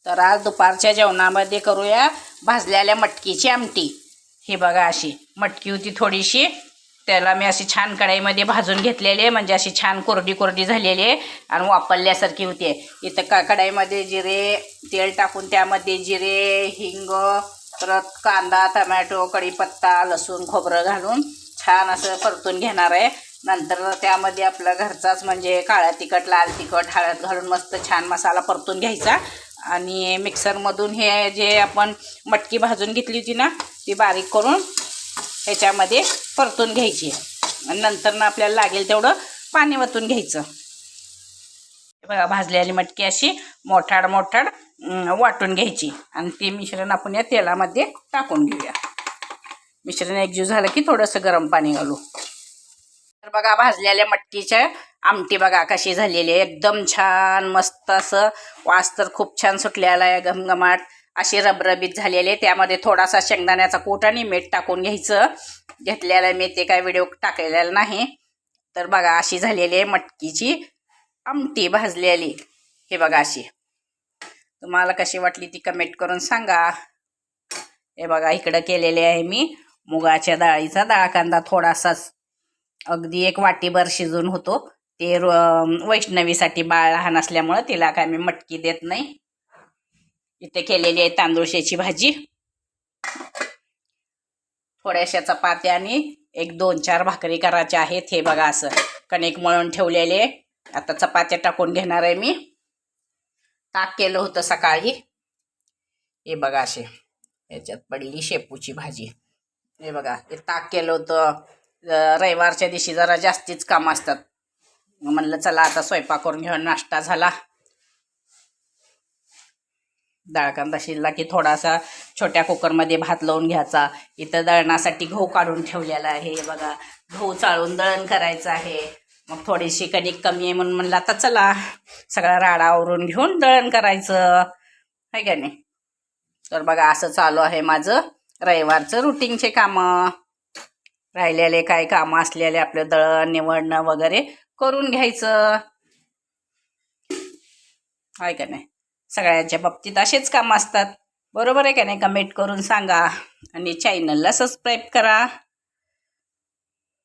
तर आज दुपारच्या जेवणामध्ये करूया भाजलेल्या मटकीची आमटी। हे बघा अशी मटकी होती थोडीशी, त्याला मी अशी छान कढईमध्ये भाजून घेतलेली आहे, म्हणजे अशी छान कोरडी कोरडी झालेली आहे आणि वापरल्यासारखी होती। इथं कढईमध्ये जिरे तेल टाकून त्यामध्ये जिरे, हिंग, परत कांदा, टोमॅटो, कढीपत्ता, लसूण, खोबरं घालून छान असं परतून घेणार आहे। नंतर त्यामध्ये आपला घरचाच म्हणजे काळा तिखट, लाल तिखट, हळद घालून मस्त छान मसाला परतून घ्यायचा आणि मिक्सरमधून हे जे आपण मटकी भाजून घेतली होती ना ती बारीक करून ह्याच्यामध्ये परतून घ्यायची आणि नंतर ना आपल्याला लागेल तेवढं पाणी वतून घ्यायचं। बघा भाजलेली मटकी अशी मोठाड मोठाड वाटून घ्यायची आणि ते मिश्रण आपण या तेलामध्ये टाकून घेऊया। मिश्रण एकजीव झालं की थोडंसं गरम पाणी घालू। तर बघा भाजलेल्या मटकीच्या आमटी बघा कशी झालेली आहे, एकदम छान मस्त असं वास तर खूप छान सुटलेला आहे, घमघमाट अशी रबरबीत झालेली आहे। त्यामध्ये थोडासा शेंगदाण्याचा कूट आणि मीठ टाकून घ्यायचं घेतलेलं मी ते काय व्हिडिओ टाकलेला नाही। तर बघा अशी झालेली आहे मटकीची आमटी भाजलेली। हे बघा अशी तुम्हाला कशी वाटली ती कमेंट करून सांगा। हे बघा इकडं केलेले आहे मी मुगाच्या डाळीचा डाळ कांदा थोडासाच, अगदी एक वाटीभर शिजून होतो ते। वैष्णवीसाठी बाळ लहान असल्यामुळं तिला काय मी मटकी देत नाही। इथे केलेली आहे तांदूळशाची भाजी, थोड्याशा चपात्या आणि एक 2-4 भाकरी करायच्या आहेत। हे बघा असं कणिक मळून ठेवलेले, आता चपात्या टाकून घेणार आहे मी। ताक केलं होतं सकाळी, हे बघा असे याच्यात पडली शेपूची भाजी। हे बघा हे ताक केलं होतं, रविवारच्या दिवशी जरा जास्तीच काम असतात, म्हणलं चला आता स्वयंपाक करून घेऊन नाश्ता झाला। डाळ कांदा शिजला की थोडासा छोट्या कुकरमध्ये भात लावून घ्यायचा। इथं दळणासाठी गहू काढून ठेवलेला आहे, बघा गहू चाळून दळण करायचं आहे। मग थोडीशी कणिक कमी आहे म्हणून म्हणलं आता चला सगळा राडा आवरून घेऊन दळण करायचं आहे का नाही। तर बघा असं चालू आहे माझं रविवारचं रुटीनचे कामं। राहिलेले काय कामं असलेले आपलं दळण निवडणं वगैरे करून घ्यायचं आहे का नाही। सगळ्यांच्या बाबतीत असेच कामं असतात, बरोबर आहे का नाही। कमेंट करून सांगा आणि चॅनलला सबस्क्राईब करा।